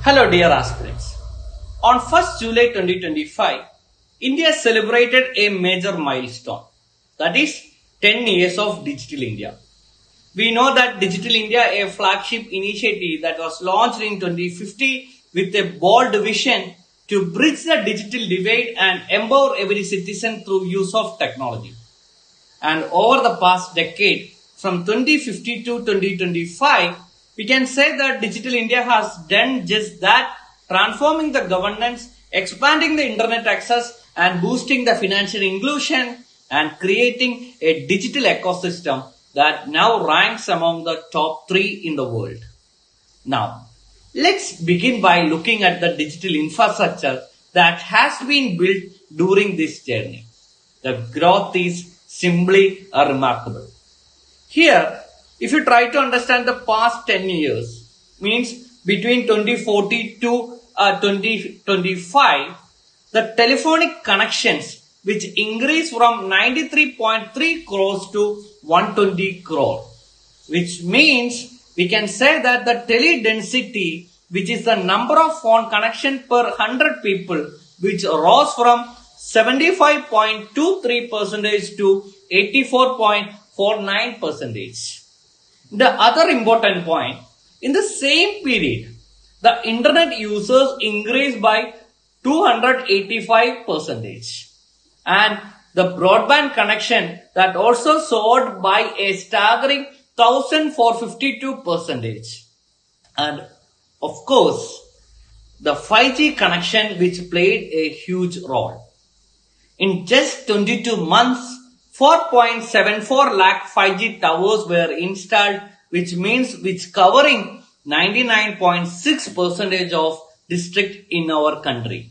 Hello dear aspirants. On 1st July 2025, India celebrated a major milestone, that is 10 years of Digital India. We know that Digital India, a flagship initiative that was launched in 2050 with a bold vision to bridge the digital divide and empower every citizen through use of technology. And over the past decade, from 2050 to 2025, we can say that Digital India has done just that, transforming the governance, expanding the internet access, and boosting the financial inclusion, and creating a digital ecosystem that now ranks among the top 3 in the world. Now, let's begin by looking at the digital infrastructure that has been built during this journey. The growth is simply remarkable. Here, if you try to understand the past 10 years, means between 2040 to 2025, the telephonic connections which increased from 93.3 crores to 120 crore, which means we can say that the tele density, which is the number of phone connection per 100 people, which rose from 75.23% to 84.49%. The other important point, in the same period, the internet users increased by 285%, and the broadband connection that also soared by a staggering 1,452%. And of course, the 5G connection which played a huge role. In just 22 months, 4.74 lakh 5G towers were installed, which covering 99.6% of district in our country.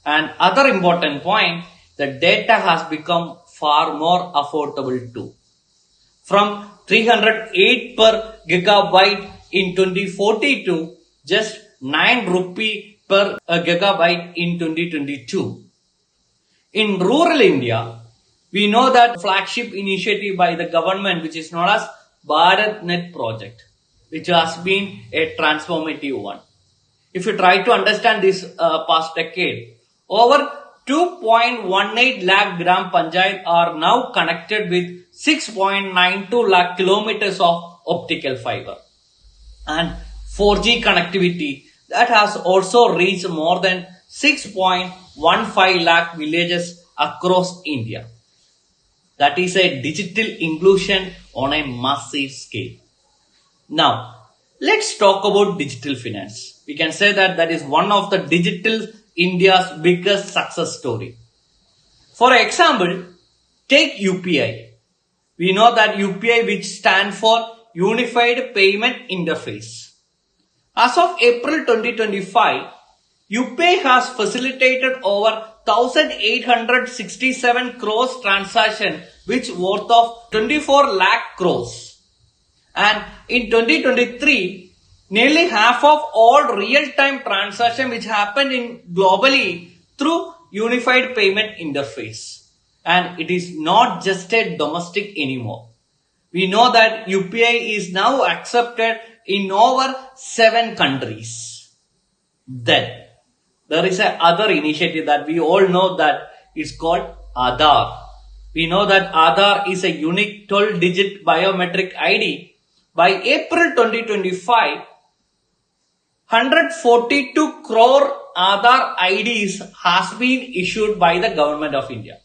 And other important point, the data has become far more affordable too. From 308 per gigabyte in 2040 to just 9 rupee per gigabyte in 2022. In rural India, we know that flagship initiative by the government, which is known as BharatNet project, which has been a transformative one. If you try to understand this past decade, over 2.18 lakh gram panchayat are now connected with 6.92 lakh kilometers of optical fiber. And 4G connectivity that has also reached more than 6.15 lakh villages across India. That is a digital inclusion on a massive scale. Now, let's talk about digital finance. We can say that is one of the digital India's biggest success story. For example, take UPI. We know that UPI, which stands for Unified Payment Interface. As of April 2025, UPI has facilitated over 1,867 crores transaction, which worth of 24 lakh crores. And in 2023, nearly half of all real-time transaction which happened in globally through Unified Payment Interface. And it is not just a domestic anymore. We know that UPI is now accepted in over 7 countries. Then, there is another initiative that we all know that is called Aadhaar. We know that Aadhaar is a unique 12-digit biometric ID. By April 2025, 142 crore Aadhaar IDs has been issued by the government of India.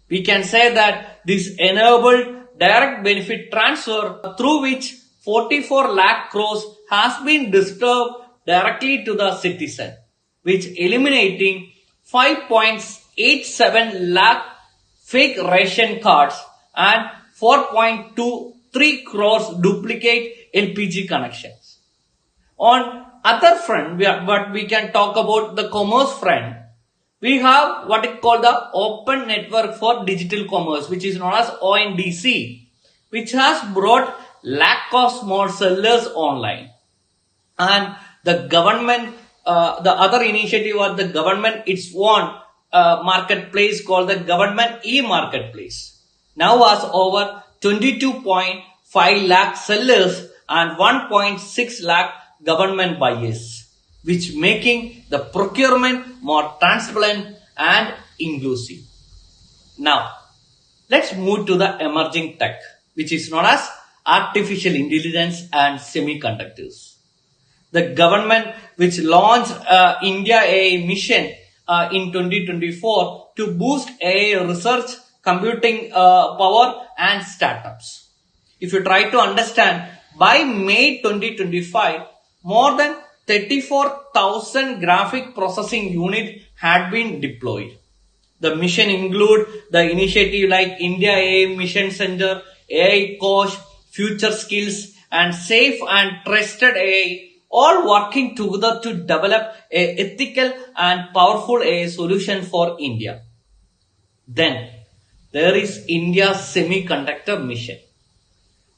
We can say that this enabled direct benefit transfer through which 44 lakh crores has been distributed directly to the citizen, which eliminating 5.87 lakh fake ration cards and 4.23 crores duplicate LPG connections. On other front, we can talk about the commerce front. We have what is called the Open Network for Digital Commerce, which is known as ONDC, which has brought lakh of small sellers online. And the government, the other initiative of the government, its own marketplace called the Government e-Marketplace, now has over 22.5 lakh sellers and 1.6 lakh government buyers. which making the procurement more transparent and inclusive. Now, let's move to the emerging tech, which is known as artificial intelligence and semiconductors. The government which launched India AI mission in 2024 to boost AI research, computing power and startups. If you try to understand, by May 2025, more than 34,000 graphic processing units had been deployed. The mission include the initiative like India AI Mission Center, AI Coach, Future Skills, and Safe and Trusted AI, all working together to develop a ethical and powerful AI solution for India. Then there is India's semiconductor mission,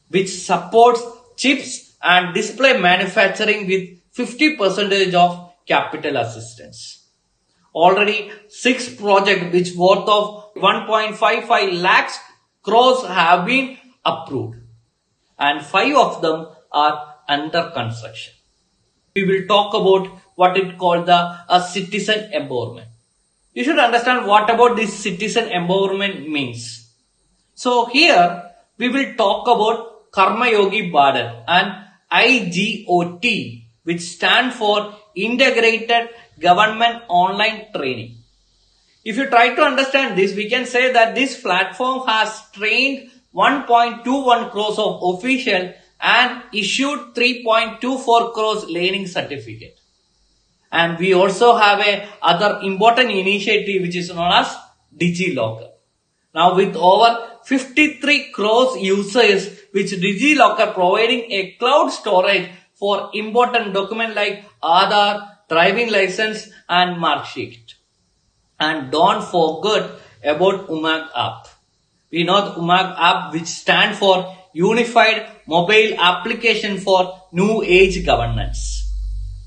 which supports chips and display manufacturing with 50% of capital assistance. Already 6 projects which worth of 1.55 lakhs crores have been approved and 5 of them are under construction. We will talk about what it called the citizen empowerment. You should understand what about this citizen empowerment means. So here we will talk about Karma Yogi Bharat and IGOT, which stand for Integrated Government Online Training. If you try to understand this, we can say that this platform has trained 1.21 crores of officials and issued 3.24 crores learning certificate. And we also have a other important initiative which is known as DigiLocker. Now with over 53 crores users, which DigiLocker providing a cloud storage for important documents like Aadhaar, driving license and mark sheet. And don't forget about UMAG app. We know the UMAG app, which stand for Unified Mobile Application for New Age Governance.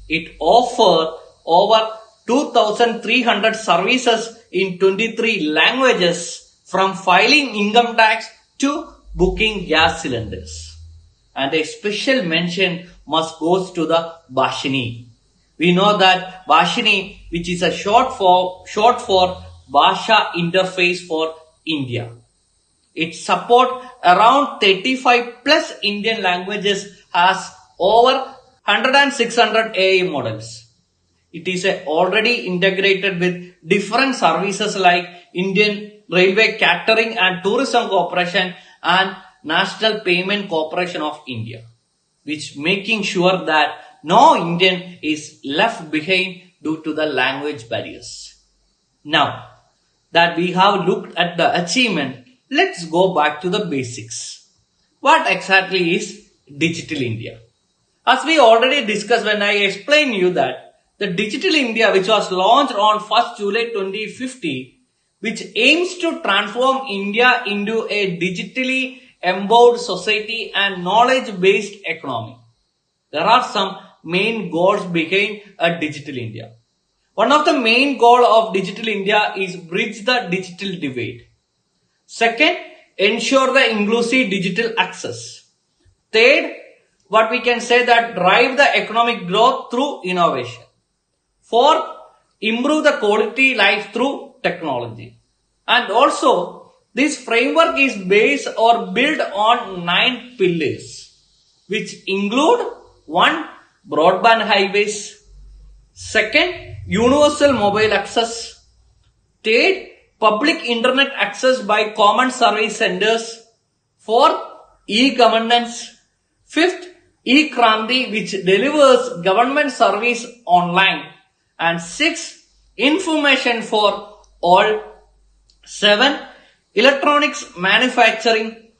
It offers over 2,300 services in 23 languages, from filing income tax to booking gas cylinders. And a special mention must goes to the Bhashini. We know that Bhashini, which is a short for Bhasha Interface for India. It support around 35 plus Indian languages, has over 100 and 600 AI models. It is already integrated with different services like Indian Railway Catering and Tourism Corporation and National Payment Corporation of India, which making sure that no Indian is left behind due to the language barriers. Now that we have looked at the achievement, let's go back to the basics. What exactly is Digital India? As we already discussed when I explained you that the Digital India, which was launched on 1st July 2050, which aims to transform India into a digitally empowered society and knowledge-based economy. There are some main goals behind a Digital India. One of the main goals of Digital India is bridge the digital divide. Second, ensure the inclusive digital access. Third, what we can say that drive the economic growth through innovation. Fourth, improve the quality life through technology. And also, this framework is based or built on 9 pillars, which include 1. Broadband highways. 2. Universal mobile access. 3. Public internet access by common service centers. 4. E-governance. 5th, E-Kranti, which delivers government service online. And 6. Information for all. 7. Electronics manufacturing.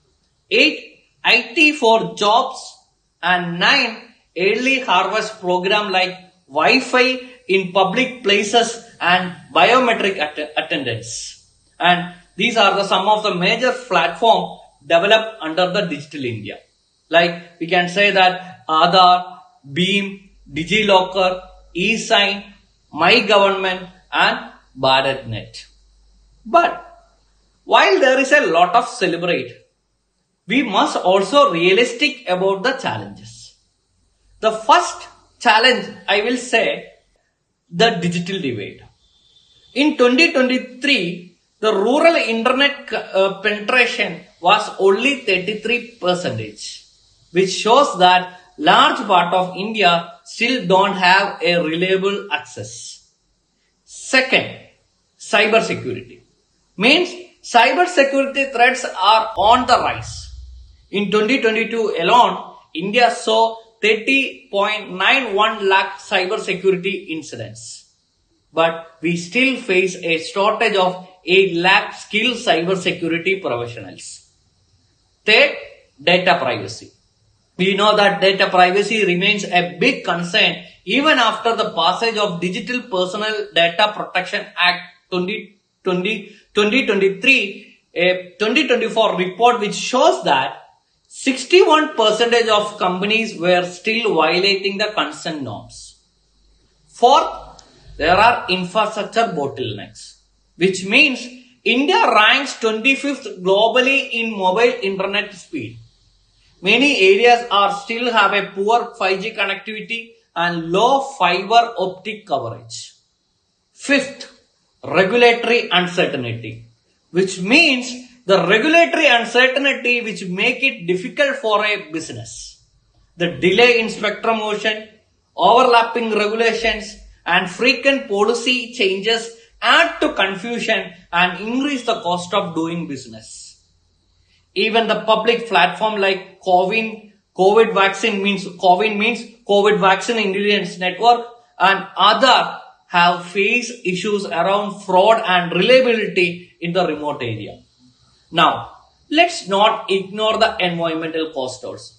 8. IT for jobs. And 9. Early harvest program like Wi-Fi in public places and biometric attendance. And these are some of the major platforms developed under the Digital India. Like we can say that Aadhaar, Beam, DigiLocker, eSign, My Government and BharatNet. But while there is a lot of celebrate, we must also realistic about the challenges. The first challenge, I will say, the digital divide. In 2023, the rural internet penetration was only 33%, which shows that large part of India still don't have a reliable access. Second, cyber security. Means cyber security threats are on the rise. In 2022 alone, India saw 30.91 lakh cyber security incidents. But we still face a shortage of 8 lakh skilled cyber security professionals. Third, data privacy. We know that data privacy remains a big concern even after the passage of Digital Personal Data Protection Act 2023, a 2024 report which shows that 61% of companies were still violating the consent norms. Fourth, there are infrastructure bottlenecks, which means India ranks 25th globally in mobile internet speed. Many areas are still have a poor 5G connectivity and low fiber optic coverage. Fifth, regulatory uncertainty, which means the regulatory uncertainty which make it difficult for a business. The delay in spectrum motion, overlapping regulations and frequent policy changes add to confusion and increase the cost of doing business. Even the public platform like COVID vaccine means COVID Vaccine Intelligence Network and other have faced issues around fraud and reliability in the remote area. Now, let's not ignore the environmental cost also.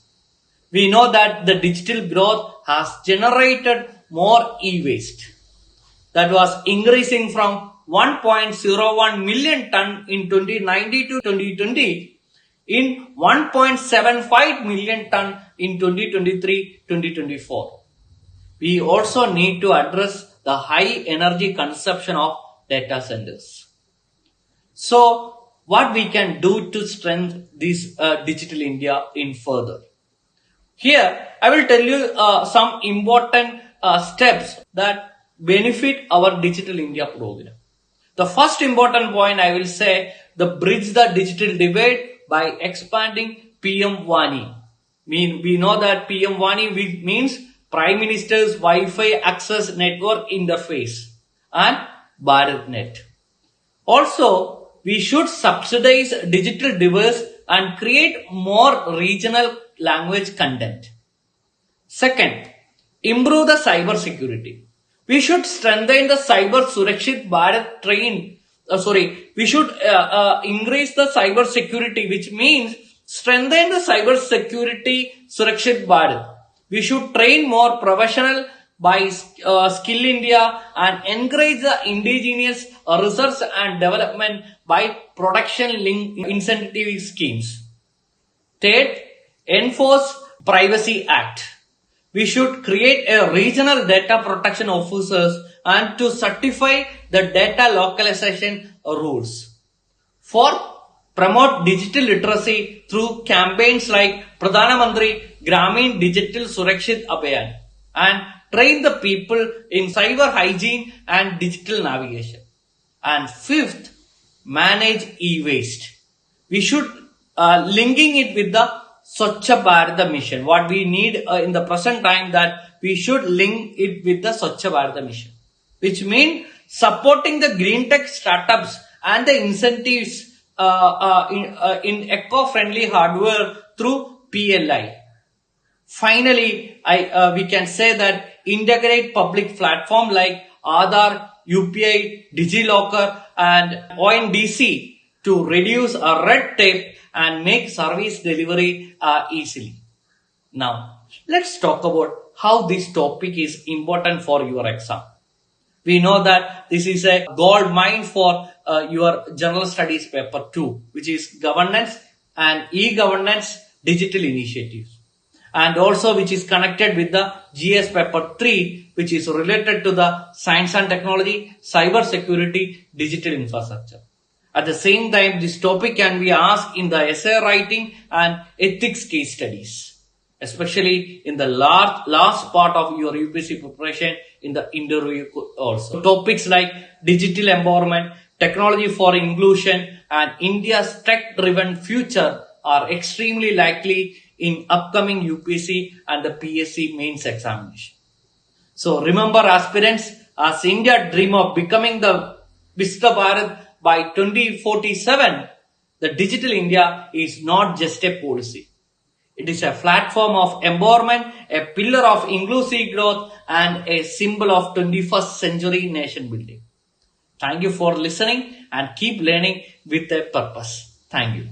We know that the digital growth has generated more e-waste that was increasing from 1.01 million ton in 2019 to 2020 in 1.75 million ton in 2023-2024. We also need to address the high energy consumption of data centers. So, what we can do to strengthen this digital India in further? Here, I will tell you some important steps that benefit our Digital India program. The first important point I will say, the bridge the digital divide by expanding PM Vani. We know that PM Vani means Prime Minister's Wi-Fi access network interface and BharatNet. Also, we should subsidize digital device and create more regional language content. Second, improve the cyber security. We should strengthen the Cyber Surakshit Bharat we should increase the cyber security, which means strengthen the cyber security Surakshit Bharat. We should train more professional by Skill India and encourage the indigenous research and development by production link incentive schemes. Third, enforce Privacy Act. We should create a regional data protection officers and to certify the data localization rules. Fourth, promote digital literacy through campaigns like Pradhana Mantri Gramin Digital Surakshit Abhiyan and train the people in cyber hygiene and digital navigation. And fifth, manage e-waste. We should linking it with the Swachh Bharat mission. What we need in the present time that we should link it with the Swachh Bharat mission, which means supporting the green tech startups and the incentives in eco-friendly hardware through PLI. Finally, we can say that integrate public platform like Aadhaar, UPI, DigiLocker and ONDC to reduce red tape and make service delivery easily. Now, let's talk about how this topic is important for your exam. We know that this is a gold mine for your general studies paper 2, which is governance and e-governance digital initiatives. And also which is connected with the GS paper 3, which is related to the science and technology, cyber security, digital infrastructure. At the same time, this topic can be asked in the essay writing and ethics case studies. especially in the last part of your UPSC preparation in the interview also. Topics like digital empowerment, technology for inclusion, and India's tech-driven future are extremely likely in upcoming UPSC and the PSC mains examination. So remember aspirants, as India dream of becoming the Vista Bharat by 2047, the Digital India is not just a policy. It is a platform of empowerment, a pillar of inclusive growth, and a symbol of 21st century nation building. Thank you for listening and keep learning with a purpose. Thank you.